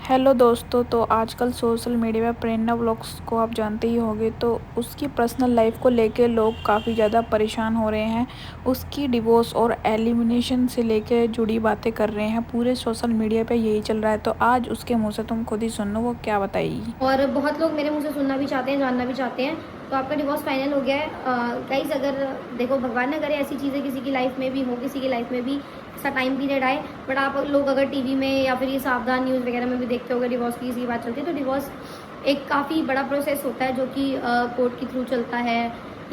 Hello दोस्तों, तो आजकल सोशल मीडिया पे प्रेरणा व्लॉग्स को आप जानते ही होंगे। तो उसकी पर्सनल लाइफ को लेके लोग काफ़ी ज़्यादा परेशान हो रहे हैं। उसकी डिवोर्स और एलिमिनेशन से लेके जुड़ी बातें कर रहे हैं। पूरे सोशल मीडिया पे यही चल रहा है। तो आज उसके मुंह से तुम खुद ही सुन लो वो क्या बताएगी। और बहुत लोग मेरे मुँह से सुनना भी चाहते हैं, जानना भी चाहते हैं। तो आपका डिवोर्स फाइनल हो गया है। गाइस, अगर देखो, भगवान ना करे ऐसी चीज़ें किसी की लाइफ में भी हो, किसी की लाइफ में भी ऐसा टाइम पीरियड आए। बट आप लोग अगर टीवी में या फिर ये सावधान न्यूज़ वगैरह में भी देखते होगे, डिवोर्स की किसी की बात चलती है, तो डिवोर्स एक काफ़ी बड़ा प्रोसेस होता है जो कि कोर्ट के थ्रू चलता है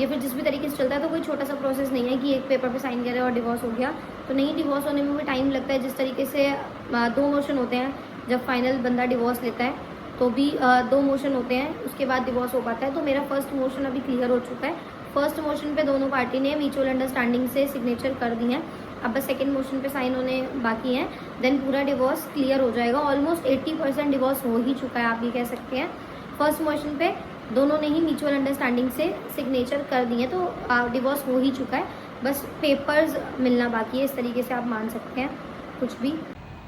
या फिर जिस भी तरीके से चलता है। तो कोई छोटा सा प्रोसेस नहीं है कि एक पेपर पे साइन करे और डिवोर्स हो गया। तो नहीं, डिवोर्स होने में भी टाइम लगता है। जिस तरीके से दो मोशन होते हैं जब फाइनल बंदा डिवोर्स लेता है, तो भी दो मोशन होते हैं, उसके बाद डिवोर्स हो पाता है। तो मेरा फर्स्ट मोशन अभी क्लियर हो चुका है। फर्स्ट मोशन पे दोनों पार्टी ने म्यूचुअल अंडरस्टैंडिंग से सिग्नेचर कर दी हैं। अब बस सेकंड मोशन पे साइन होने बाकी हैं, देन पूरा डिवोर्स क्लियर हो जाएगा। ऑलमोस्ट 80% डिवोर्स हो ही चुका है, आप ये कह सकते हैं। फर्स्ट मोशन पे दोनों ने ही म्यूचुअल अंडरस्टैंडिंग से सिग्नेचर कर दिए, तो डिवोर्स हो ही चुका है। बस पेपर्स मिलना बाकी है, इस तरीके से आप मान सकते हैं कुछ भी।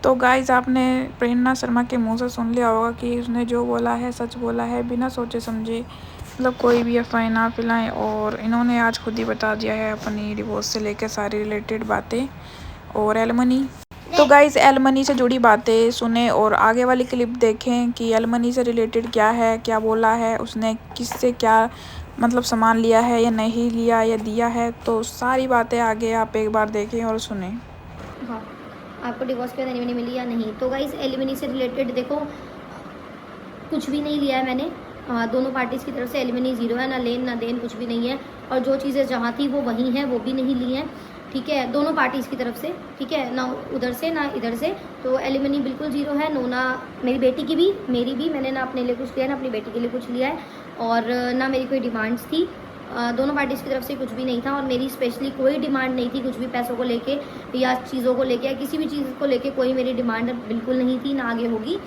तो गाइज, आपने प्रेरणा शर्मा के मुंह से सुन लिया होगा कि उसने जो बोला है सच बोला है, बिना सोचे समझे। मतलब कोई भी अफवाह ना फैलाएं। और इन्होंने आज खुद ही बता दिया है अपनी डिवोर्स से लेकर सारी रिलेटेड बातें और एलमनी। तो गाइज, एलमनी से जुड़ी बातें सुने और आगे वाली क्लिप देखें कि एलमनी से रिलेटेड क्या है, क्या बोला है उसने, किससे क्या मतलब सामान लिया है या नहीं लिया या दिया है। तो सारी बातें आगे आप एक बार देखें और सुने। हाँ, आपको डिवोर्स के बाद एलिमनी मिली या नहीं। तो गाइस, एलिमनी से रिलेटेड देखो, कुछ भी नहीं लिया है मैंने। दोनों पार्टीज़ की तरफ से एलिमनी ज़ीरो है, ना लेन ना देन, कुछ भी नहीं है। और जो चीज़ें जहाँ थी वो वहीं हैं, वो भी नहीं ली हैं। ठीक है, दोनों पार्टीज़ की तरफ से। ठीक है ना, उधर से ना इधर से। तो एलिमनी बिल्कुल ज़ीरो है। नो, ना मेरी बेटी की भी, मेरी भी, मैंने ना अपने लिए कुछ लिया ना अपनी बेटी के लिए कुछ लिया है। और ना मेरी कोई डिमांड्स थी। दोनों पार्टीज़ की तरफ से कुछ भी नहीं था। और मेरी स्पेशली कोई डिमांड नहीं थी, कुछ भी पैसों को लेके या चीज़ों को लेके या किसी भी चीज़ को लेके कोई मेरी डिमांड बिल्कुल नहीं थी, ना आगे होगी।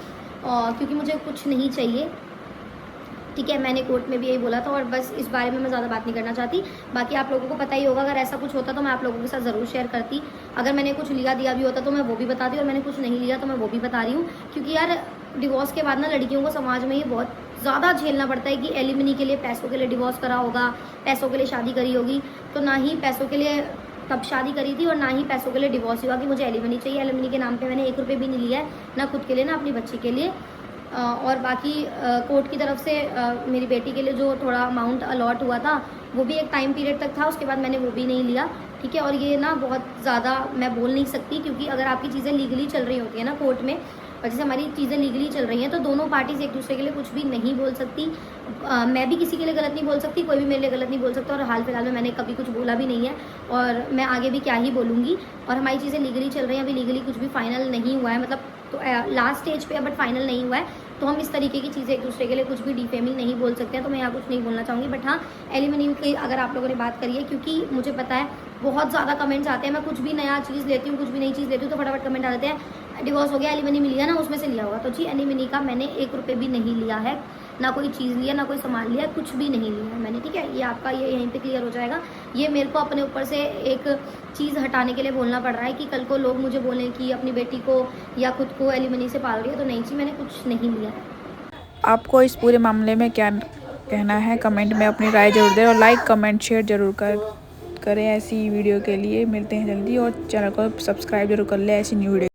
क्योंकि मुझे कुछ नहीं चाहिए। ठीक है, मैंने कोर्ट में भी यही बोला था। और बस इस बारे में मैं ज़्यादा बात नहीं करना चाहती। बाकी आप लोगों को पता ही होगा, अगर ऐसा कुछ होता तो मैं आप लोगों के साथ ज़रूर शेयर करती। अगर मैंने कुछ लिया दिया भी होता तो मैं वो भी बताती, और मैंने कुछ नहीं लिया तो मैं वो भी बता रही हूँ। क्योंकि यार, डिवोर्स के बाद ना लड़कियों को समाज में ये बहुत ज़्यादा झेलना पड़ता है कि एलिमनी के लिए, पैसों के लिए डिवोर्स करा होगा, पैसों के लिए शादी करी होगी। तो ना ही पैसों के लिए तब शादी करी थी और ना ही पैसों के लिए डिवोर्स हुआ कि मुझे एलिमनी चाहिए। एलिमनी के नाम पे मैंने 1 रुपये भी नहीं लिया है, ना खुद के लिए ना अपनी बच्ची के लिए। और बाकी कोर्ट की तरफ से मेरी बेटी के लिए जो थोड़ा अमाउंट अलॉट हुआ था, वो भी एक टाइम पीरियड तक था, उसके बाद मैंने वो भी नहीं लिया। ठीक है, और ये ना बहुत ज़्यादा मैं बोल नहीं सकती, क्योंकि अगर आपकी चीज़ें लीगली चल रही होती है ना कोर्ट में, और जैसे हमारी चीज़ें लीगली चल रही हैं, तो दोनों पार्टीज़ एक दूसरे के लिए कुछ भी नहीं बोल सकती। मैं भी किसी के लिए गलत नहीं बोल सकती, कोई भी मेरे लिए गलत नहीं बोल सकता। और हाल फिलहाल में मैंने कभी कुछ बोला भी नहीं है, और मैं आगे भी क्या ही बोलूँगी। और हमारी चीज़ें लीगली चल रही हैं, अभी लीगली कुछ भी फाइनल नहीं हुआ है, मतलब तो लास्ट स्टेज पे है, बट फाइनल नहीं हुआ है। तो हम इस तरीके की चीज़ें एक दूसरे के लिए कुछ भी डिफेमिंग नहीं बोल सकते हैं। तो मैं यहाँ कुछ नहीं बोलना चाहूँगी। बट हाँ, एलिमनी की अगर आप लोगों ने बात करी है, क्योंकि मुझे पता है बहुत ज़्यादा कमेंट्स आते हैं। मैं कुछ भी नया चीज़ लेती हूँ, कुछ भी नई चीज़ लेती हूँ, तो फटाफट कमेंट आ जाते हैं, डिवोर्स हो गया, एलिमनी मिल गया ना, उसमें से लिया होगा। तो जी, एलिमनी का मैंने 1 रुपये भी नहीं लिया है, ना कोई चीज़ लिया, ना कोई सामान लिया, कुछ भी नहीं लिया है मैंने। ठीक है, ये आपका ये यहीं पे क्लियर हो जाएगा। ये मेरे को अपने ऊपर से एक चीज़ हटाने के लिए बोलना पड़ रहा है कि कल को लोग मुझे बोलें कि अपनी बेटी को या खुद को एलिमनी से पाल रही है। तो नहीं जी, मैंने कुछ नहीं लिया है। आपको इस पूरे मामले में क्या कहना है, कमेंट में अपनी राय जरूर दें और लाइक कमेंट शेयर जरूर करें। ऐसी वीडियो के लिए मिलते हैं जल्दी, और चैनल को सब्सक्राइब जरूर कर लें ऐसी न्यू वीडियो।